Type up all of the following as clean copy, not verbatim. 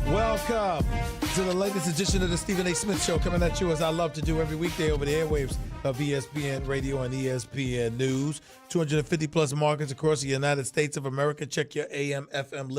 Welcome to the latest edition of the Stephen A. Smith Show, coming at you as I love to do every weekday over the airwaves of ESPN Radio and ESPN News. 250-plus markets across the United States of America. Check your AM, FM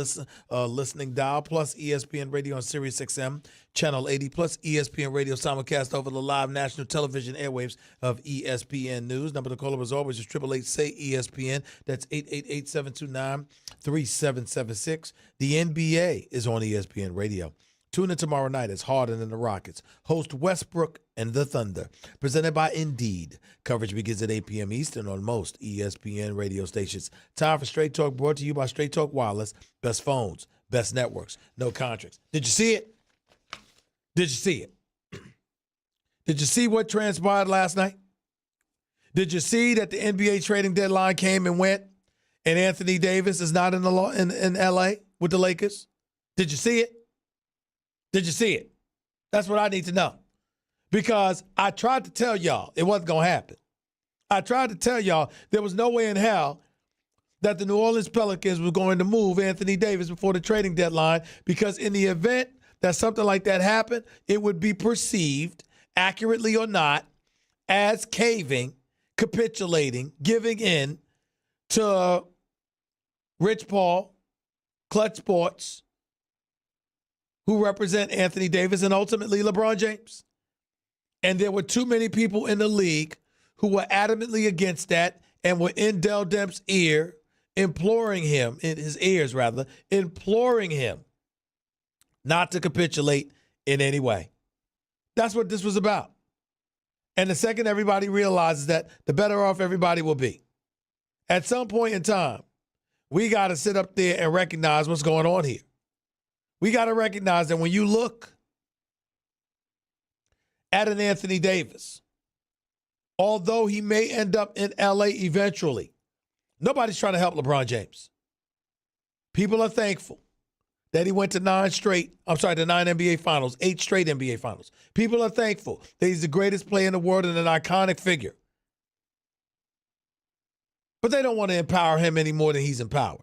listening dial, plus ESPN Radio on Sirius XM, Channel 80, plus ESPN Radio simulcast over the live national television airwaves of ESPN News. Number to call as always is 888-SAY-ESPN. That's 888-729-3776. The NBA is on ESPN Radio. Tune in tomorrow night as Harden and the Rockets host Westbrook and the Thunder. Presented by Indeed. Coverage begins at 8 p.m. Eastern on most ESPN radio stations. Time for Straight Talk, brought to you by Straight Talk Wireless. Best phones, best networks, no contracts. Did you see it? Did you see it? Did you see what transpired last night? Did you see that the NBA trading deadline came and went, and Anthony Davis is not in L.A. with the Lakers? Did you see it? Did you see it? That's what I need to know. Because I tried to tell y'all it wasn't going to happen. I tried to tell y'all there was no way in hell that the New Orleans Pelicans were going to move Anthony Davis before the trading deadline, because in the event that something like that happened, it would be perceived, accurately or not, as caving, capitulating, giving in to Rich Paul, Clutch Sports, who represent Anthony Davis, and ultimately LeBron James. And there were too many people in the league who were adamantly against that and were in Dell Demp's ear, imploring him not to capitulate in any way. That's what this was about. And the second everybody realizes that, the better off everybody will be. At some point in time, we got to sit up there and recognize what's going on here. We got to recognize that when you look at an Anthony Davis, although he may end up in L.A. eventually, nobody's trying to help LeBron James. People are thankful that he went to 9 NBA finals, 8 straight NBA finals. People are thankful that he's the greatest player in the world and an iconic figure. But they don't want to empower him any more than he's empowered.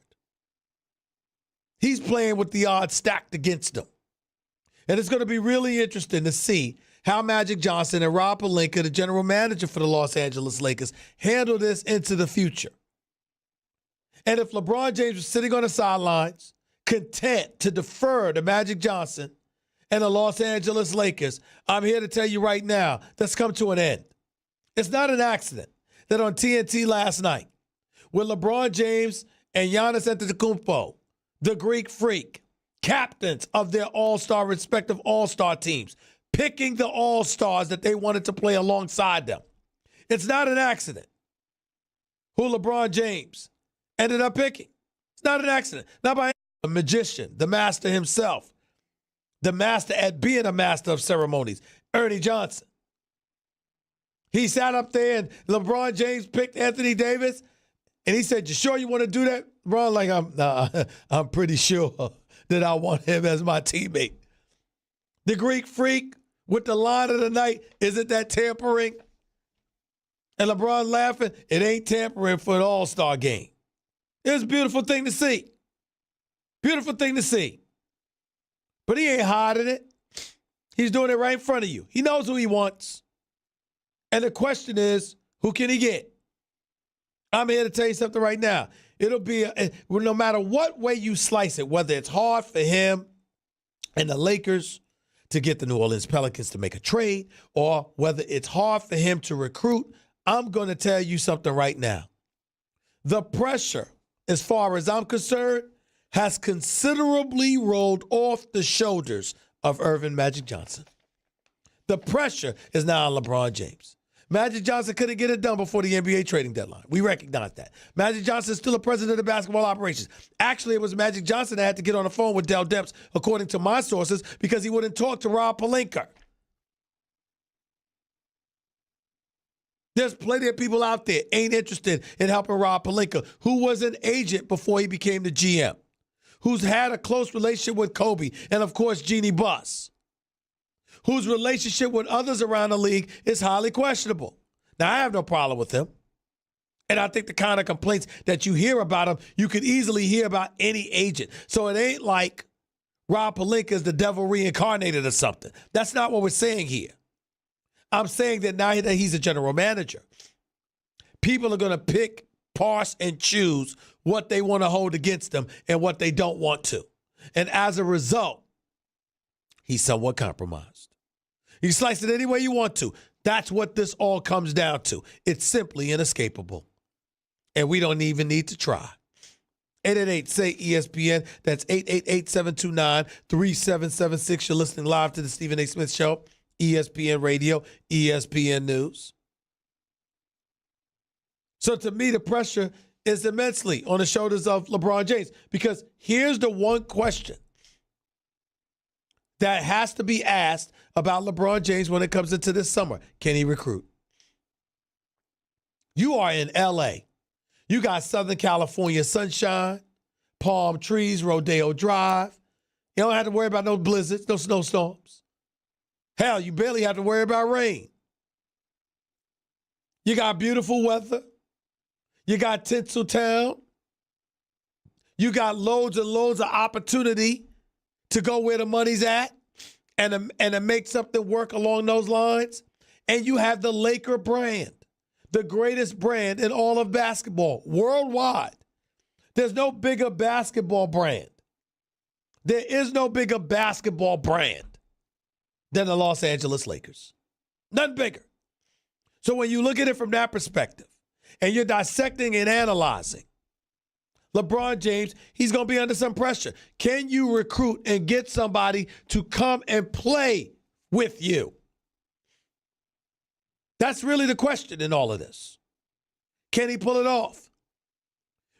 He's playing with the odds stacked against him. And it's going to be really interesting to see how Magic Johnson and Rob Pelinka, the general manager for the Los Angeles Lakers, handle this into the future. And if LeBron James was sitting on the sidelines, content to defer to Magic Johnson and the Los Angeles Lakers, I'm here to tell you right now, that's come to an end. It's not an accident that on TNT last night, with LeBron James and Giannis Antetokounmpo, the Greek Freak, captains of their respective all-star teams, picking the all-stars that they wanted to play alongside them. It's not an accident who LeBron James ended up picking. It's not an accident. Not by a magician, the master himself, the master at being a master of ceremonies, Ernie Johnson. He sat up there and LeBron James picked Anthony Davis, and he said, "You sure you want to do that?" LeBron, like, I'm pretty sure that I want him as my teammate. The Greek Freak with the line of the night, "Isn't that tampering?" And LeBron laughing, "It ain't tampering for an all-star game." It was a beautiful thing to see. Beautiful thing to see. But he ain't hiding it. He's doing it right in front of you. He knows who he wants. And the question is, who can he get? I'm here to tell you something right now. It'll be, no matter what way you slice it, whether it's hard for him and the Lakers to get the New Orleans Pelicans to make a trade, or whether it's hard for him to recruit, I'm going to tell you something right now. The pressure, as far as I'm concerned, has considerably rolled off the shoulders of Earvin Magic Johnson. The pressure is now on LeBron James. Magic Johnson couldn't get it done before the NBA trading deadline. We recognize that. Magic Johnson is still a president of basketball operations. Actually, it was Magic Johnson that had to get on the phone with Dell Demps, according to my sources, because he wouldn't talk to Rob Pelinka. There's plenty of people out there ain't interested in helping Rob Pelinka, who was an agent before he became the GM, who's had a close relationship with Kobe and, of course, Jeannie Buss, whose relationship with others around the league is highly questionable. Now, I have no problem with him. And I think the kind of complaints that you hear about him, you could easily hear about any agent. So it ain't like Rob Pelinka is the devil reincarnated or something. That's not what we're saying here. I'm saying that now that he's a general manager, people are going to pick, parse, and choose what they want to hold against them and what they don't want to. And as a result, he's somewhat compromised. You slice it any way you want to. That's what this all comes down to. It's simply inescapable. And we don't even need to try. 888-SAY-ESPN. That's 888-729-3776. You're listening live to the Stephen A. Smith Show, ESPN Radio, ESPN News. So to me, the pressure is immensely on the shoulders of LeBron James, because here's the one question that has to be asked about LeBron James when it comes into this summer. Can he recruit? You are in L.A. You got Southern California sunshine, palm trees, Rodeo Drive. You don't have to worry about no blizzards, no snowstorms. Hell, you barely have to worry about rain. You got beautiful weather. You got Tinseltown. You got loads and loads of opportunity to go where the money's at and to make something work along those lines. And you have the Laker brand, the greatest brand in all of basketball, worldwide. There's no bigger basketball brand. There is no bigger basketball brand than the Los Angeles Lakers. Nothing bigger. So when you look at it from that perspective, and you're dissecting and analyzing LeBron James, he's going to be under some pressure. Can you recruit and get somebody to come and play with you? That's really the question in all of this. Can he pull it off?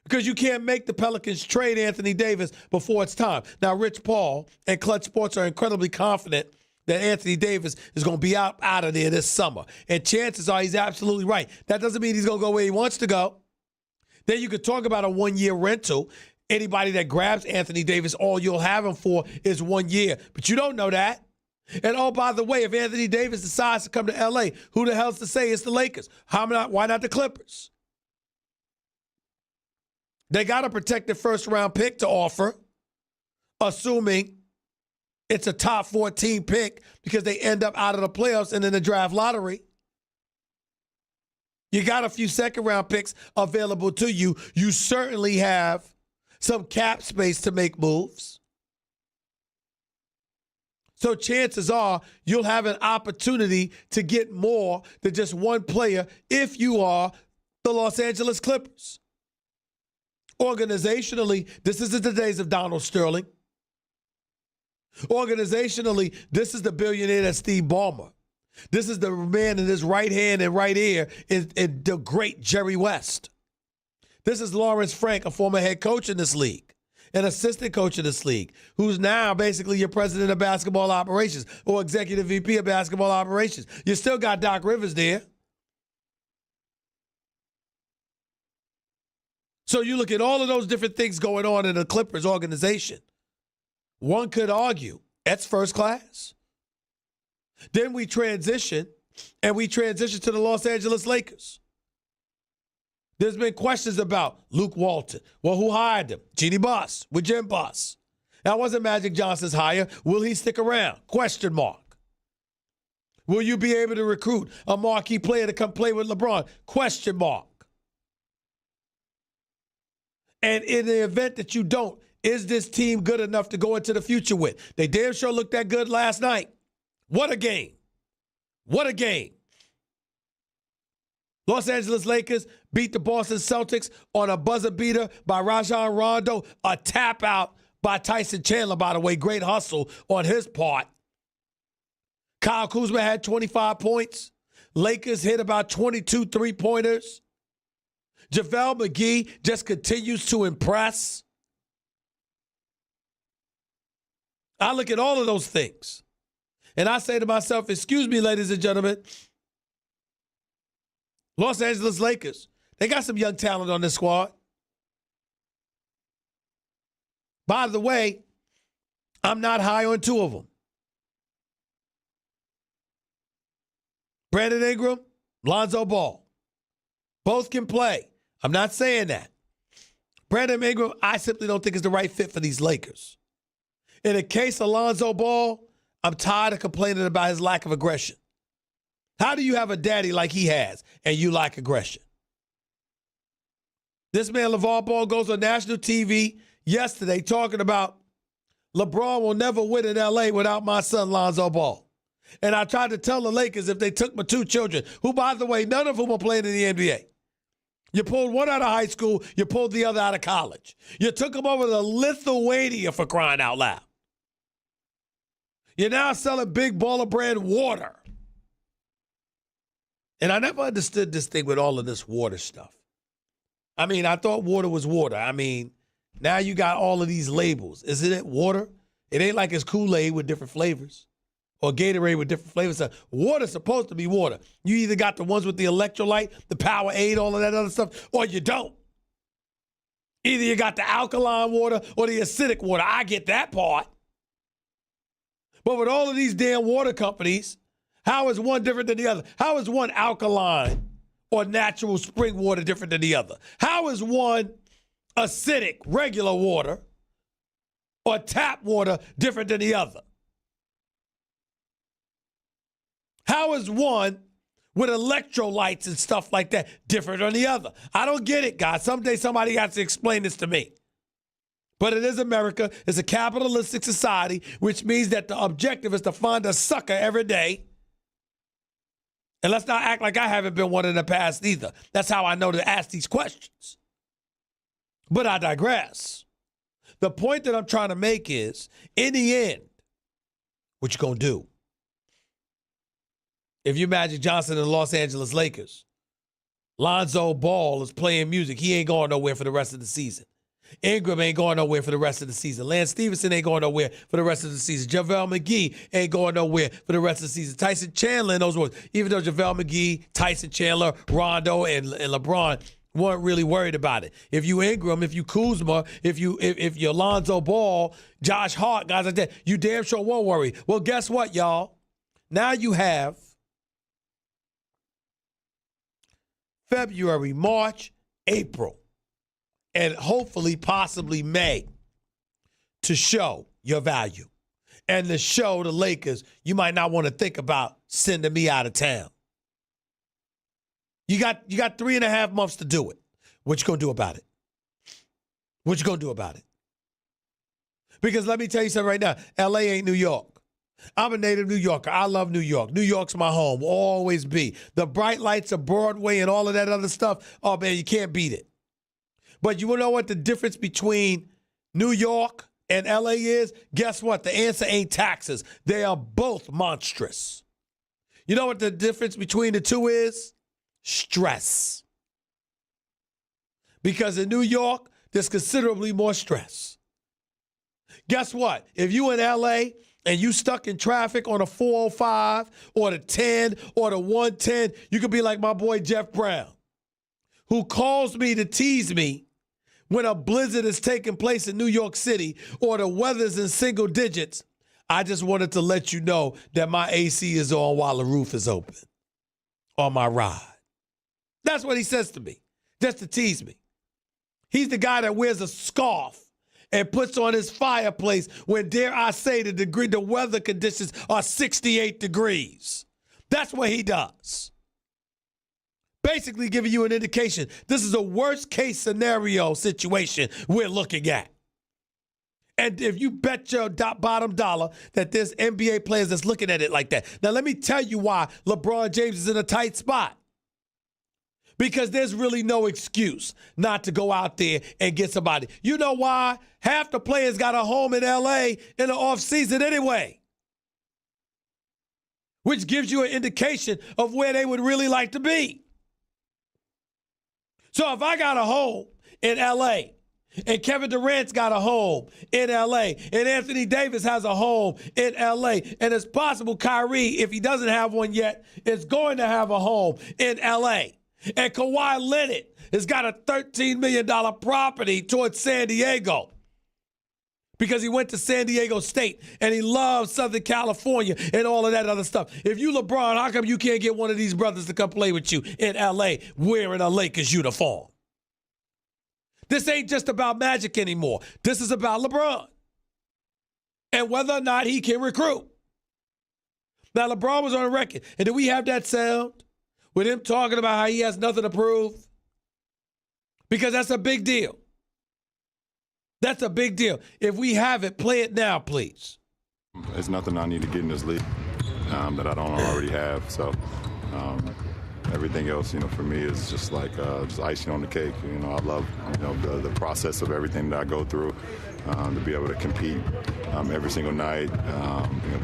Because you can't make the Pelicans trade Anthony Davis before it's time. Now, Rich Paul and Clutch Sports are incredibly confident that Anthony Davis is going to be out of there this summer. And chances are he's absolutely right. That doesn't mean he's going to go where he wants to go. Then you could talk about a one-year rental. Anybody that grabs Anthony Davis, all you'll have him for is 1 year. But you don't know that. And oh, by the way, if Anthony Davis decides to come to L.A., who the hell's to say it's the Lakers? Why not the Clippers? They got a protected first-round pick to offer, assuming it's a top 14 pick because they end up out of the playoffs and in the draft lottery. You got a few second-round picks available to you. You certainly have some cap space to make moves. So chances are you'll have an opportunity to get more than just one player if you are the Los Angeles Clippers. Organizationally, this isn't the days of Donald Sterling. Organizationally, this is the billionaire that's Steve Ballmer. This is the man in his right hand and right ear in the great Jerry West. This is Lawrence Frank, a former head coach in this league, an assistant coach in this league, who's now basically your president of basketball operations or executive VP of basketball operations. You still got Doc Rivers there. So you look at all of those different things going on in the Clippers organization. One could argue that's first class. Then we transition to the Los Angeles Lakers. There's been questions about Luke Walton. Well, who hired him? Jeannie Buss with Jim Buss. That wasn't Magic Johnson's hire. Will he stick around? Question mark. Will you be able to recruit a marquee player to come play with LeBron? Question mark. And in the event that you don't, is this team good enough to go into the future with? They damn sure looked that good last night. What a game. What a game. Los Angeles Lakers beat the Boston Celtics on a buzzer beater by Rajon Rondo, a tap out by Tyson Chandler, by the way. Great hustle on his part. Kyle Kuzma had 25 points. Lakers hit about 22 three-pointers. JaVale McGee just continues to impress. I look at all of those things, and I say to myself, excuse me, ladies and gentlemen, Los Angeles Lakers, they got some young talent on this squad. By the way, I'm not high on two of them. Brandon Ingram, Lonzo Ball. Both can play. I'm not saying that. Brandon Ingram, I simply don't think is the right fit for these Lakers. In the case of Lonzo Ball, I'm tired of complaining about his lack of aggression. How do you have a daddy like he has and you lack aggression? This man, LeVar Ball, goes on national TV yesterday talking about LeBron will never win in L.A. without my son, Lonzo Ball. And I tried to tell the Lakers if they took my two children, who, by the way, none of whom are playing in the NBA. You pulled one out of high school, you pulled the other out of college. You took them over to Lithuania, for crying out loud. You're now selling big baller brand water. And I never understood this thing with all of this water stuff. I mean, I thought water was water. I mean, now you got all of these labels. Isn't it water? It ain't like it's Kool-Aid with different flavors or Gatorade with different flavors. Water's supposed to be water. You either got the ones with the electrolyte, the Powerade, all of that other stuff, or you don't. Either you got the alkaline water or the acidic water. I get that part. But with all of these damn water companies, how is one different than the other? How is one alkaline or natural spring water different than the other? How is one acidic, regular water or tap water different than the other? How is one with electrolytes and stuff like that different than the other? I don't get it, guys. Someday somebody has to explain this to me. But it is America. It's a capitalistic society, which means that the objective is to find a sucker every day. And let's not act like I haven't been one in the past either. That's how I know to ask these questions. But I digress. The point that I'm trying to make is, in the end, what you gonna do? If you're Magic Johnson and the Los Angeles Lakers, Lonzo Ball is playing music. He ain't going nowhere for the rest of the season. Ingram ain't going nowhere for the rest of the season. Lance Stevenson ain't going nowhere for the rest of the season. JaVale McGee ain't going nowhere for the rest of the season. Tyson Chandler and those ones, even though JaVale McGee, Tyson Chandler, Rondo, and LeBron weren't really worried about it. If you Ingram, if you Kuzma, if you're Lonzo Ball, Josh Hart, guys like that, you damn sure won't worry. Well, guess what, y'all? Now you have February, March, April, and hopefully, possibly May to show your value. And to show the Lakers, you might not want to think about sending me out of town. You got 3.5 months to do it. What you going to do about it? What you going to do about it? Because let me tell you something right now. L.A. ain't New York. I'm a native New Yorker. I love New York. New York's my home. Will always be. The bright lights of Broadway and all of that other stuff, oh, man, you can't beat it. But you know what the difference between New York and L.A. is? Guess what? The answer ain't taxes. They are both monstrous. You know what the difference between the two is? Stress. Because in New York, there's considerably more stress. Guess what? If you in L.A. and you stuck in traffic on a 405 or the 10 or the 110, you could be like my boy Jeff Brown, who calls me to tease me when a blizzard is taking place in New York City or the weather's in single digits. I just wanted to let you know that my AC is on while the roof is open on my ride. That's what he says to me, just to tease me. He's the guy that wears a scarf and puts on his fireplace when, dare I say, the weather conditions are 68 degrees. That's what he does. Basically giving you an indication this is a worst case scenario situation we're looking at. And if you bet your bottom dollar that there's NBA players that's looking at it like that. Now, let me tell you why LeBron James is in a tight spot. Because there's really no excuse not to go out there and get somebody. You know why? Half the players got a home in L.A. in the offseason anyway. Which gives you an indication of where they would really like to be. So if I got a home in L.A., and Kevin Durant's got a home in L.A., and Anthony Davis has a home in L.A., and it's possible Kyrie, if he doesn't have one yet, is going to have a home in L.A., and Kawhi Leonard has got a $13 million property towards San Diego because he went to San Diego State and he loves Southern California and all of that other stuff. If you LeBron, how come you can't get one of these brothers to come play with you in L.A. wearing a Lakers uniform? This ain't just about Magic anymore. This is about LeBron. and whether or not he can recruit. Now, LeBron was on the record. And do we have that sound with him talking about how he has nothing to prove? Because that's a big deal. That's a big deal. If we have it, play it now, please. There's nothing I need to get in this league that I don't already have. So everything else, for me is just like just icing on the cake. I love, the process of everything that I go through to be able to compete every single night,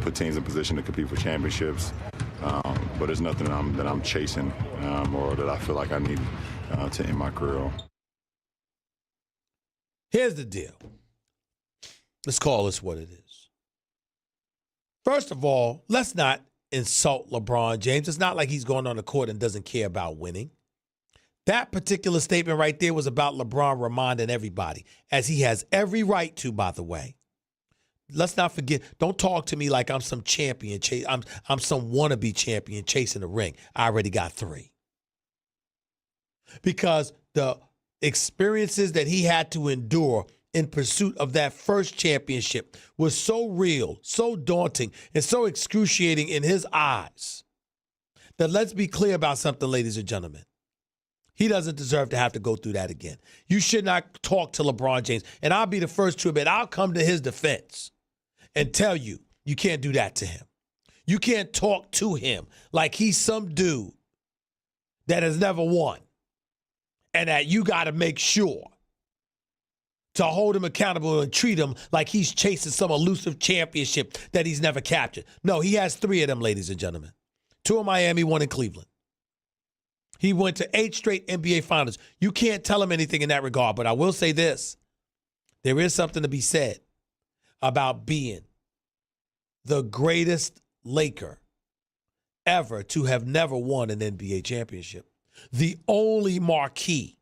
put teams in position to compete for championships. But there's nothing that I'm chasing or that I feel like I need to end my career on. Here's the deal. Let's call this what it is. First of all, let's not insult LeBron James. It's not like he's going on the court and doesn't care about winning. That particular statement right there was about LeBron reminding everybody, as he has every right to, by the way. Let's not forget, don't talk to me like I'm some champion. I'm some wannabe champion chasing the ring. I already got 3. Because the experiences that he had to endure in pursuit of that first championship was so real, so daunting, and so excruciating in his eyes that let's be clear about something, ladies and gentlemen. He doesn't deserve to have to go through that again. You should not talk to LeBron James. And I'll be the first to admit, I'll come to his defense and tell you, you can't do that to him. You can't talk to him like he's some dude that has never won and that you got to make sure to hold him accountable and treat him like he's chasing some elusive championship that he's never captured. No, he has 3 of them, ladies and gentlemen. 2 in Miami, 1 in Cleveland. He went to 8 straight NBA Finals. You can't tell him anything in that regard, but I will say this. There is something to be said about being the greatest Laker ever to have never won an NBA championship. The only marquee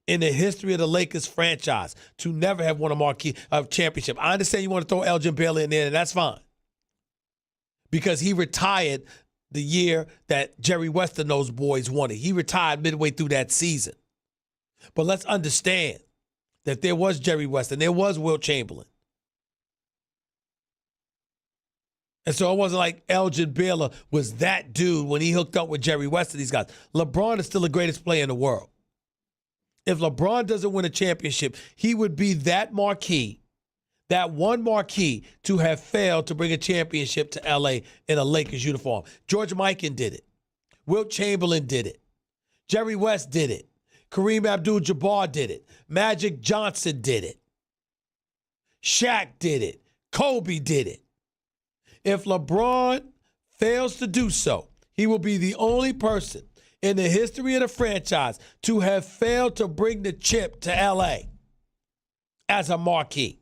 in the history of the Lakers franchise to never have won a marquee of championship. I understand you want to throw Elgin Baylor in there, and that's fine. Because he retired the year that Jerry West and those boys won it. He retired midway through that season. But let's understand that there was Jerry West and there was Wilt Chamberlain. And so it wasn't like Elgin Baylor was that dude when he hooked up with Jerry West and these guys. LeBron is still the greatest player in the world. If LeBron doesn't win a championship, he would be that marquee, that one marquee to have failed to bring a championship to L.A. in a Lakers uniform. George Mikan did it. Wilt Chamberlain did it. Jerry West did it. Kareem Abdul-Jabbar did it. Magic Johnson did it. Shaq did it. Kobe did it. If LeBron fails to do so, he will be the only person in the history of the franchise to have failed to bring the chip to L.A. as a marquee.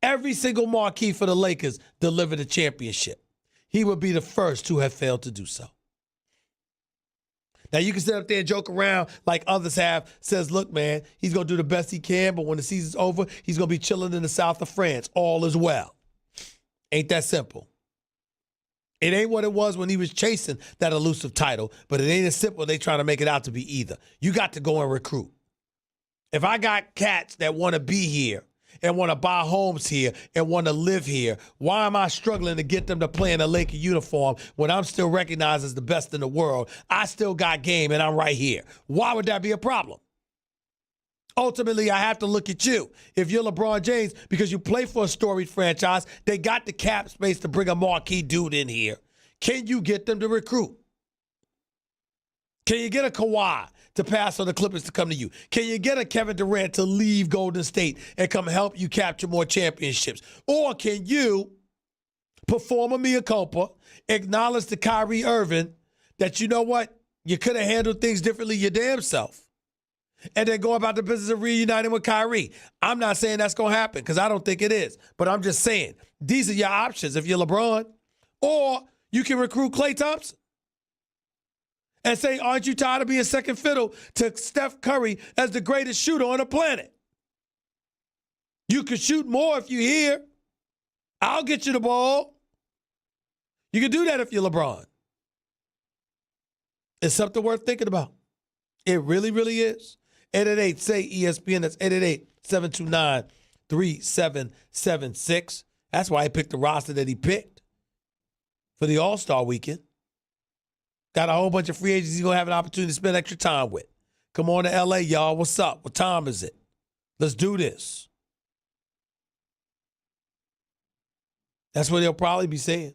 Every single marquee for the Lakers delivered a championship. He would be the first to have failed to do so. Now, you can sit up there and joke around like others have, says, look, man, he's going to do the best he can, but when the season's over, he's going to be chilling in the south of France. All is well. Ain't that simple. It ain't what it was when he was chasing that elusive title, but it ain't as simple as they trying to make it out to be either. You got to go and recruit. If I got cats that want to be here and want to buy homes here and want to live here, why am I struggling to get them to play in a Laker uniform when I'm still recognized as the best in the world? I still got game and I'm right here. Why would that be a problem? Ultimately, I have to look at you. If you're LeBron James, because you play for a storied franchise, they got the cap space to bring a marquee dude in here. Can you get them to recruit? Can you get a Kawhi to pass on the Clippers to come to you? Can you get a Kevin Durant to leave Golden State and come help you capture more championships? Or can you perform a mea culpa, acknowledge to Kyrie Irving that, you know what, you could have handled things differently your damn self, and then go about the business of reuniting with Kyrie? I'm not saying that's going to happen because I don't think it is. But I'm just saying, these are your options if you're LeBron. Or you can recruit Klay Thompson and say, aren't you tired of being second fiddle to Steph Curry as the greatest shooter on the planet? You can shoot more if you're here. I'll get you the ball. You can do that if you're LeBron. It's something worth thinking about. It really, really is. 888-SAY-ESPN. That's 888-729-3776. That's why he picked the roster that he picked for the All-Star weekend. Got a whole bunch of free agents he's going to have an opportunity to spend extra time with. Come on to L.A., y'all. What's up? What time is it? Let's do this. That's what they'll probably be saying.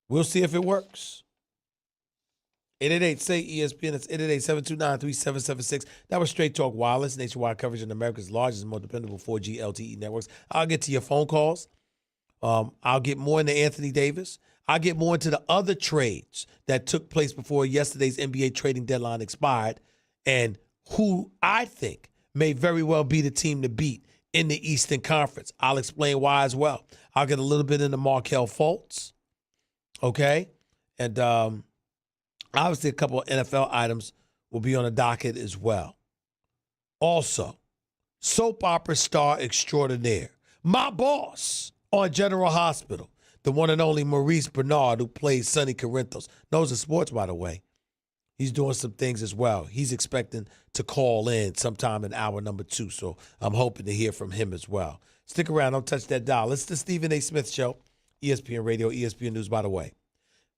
We'll see if it works. 888-SAY-ESPN. That's 888-729-3776. That was Straight Talk Wireless, nationwide coverage in America's largest and most dependable 4G LTE networks. I'll get to your phone calls. I'll get more into Anthony Davis. I'll get more into the other trades that took place before yesterday's NBA trading deadline expired and who I think may very well be the team to beat in the Eastern Conference. I'll explain why as well. I'll get a little bit into Markelle Fultz, okay? And obviously a couple of NFL items will be on the docket as well. Also, soap opera star extraordinaire, my boss on General Hospital, the one and only Maurice Bernard, who plays Sonny Corinthos. Knows the sports, by the way. He's doing some things as well. He's expecting to call in sometime in hour number 2, so I'm hoping to hear from him as well. Stick around. Don't touch that dial. It's the Stephen A. Smith Show, ESPN Radio, ESPN News, by the way.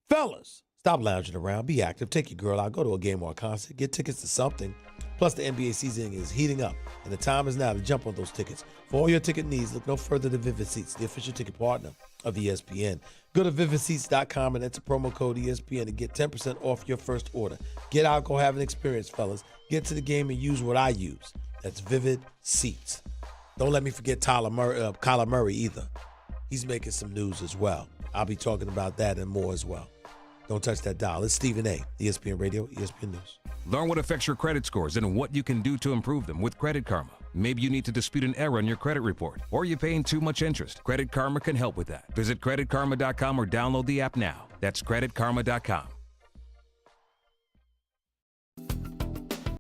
Fellas, stop lounging around. Be active. Take your girl out. Go to a game or a concert. Get tickets to something. Plus, the NBA season is heating up, and the time is now to jump on those tickets. For all your ticket needs, look no further than Vivid Seats, the official ticket partner of ESPN. Go to vividseats.com and enter promo code ESPN to get 10% off your first order. Get out, go have an experience, fellas. Get to the game and use what I use. That's Vivid Seats. Don't let me forget Kyler Murray either. He's making some news as well. I'll be talking about that and more as well. Don't touch that dial. It's Stephen A., ESPN Radio, ESPN News. Learn what affects your credit scores and what you can do to improve them with Credit Karma. Maybe you need to dispute an error in your credit report, or you're paying too much interest. Credit Karma can help with that. Visit creditkarma.com or download the app now. That's creditkarma.com.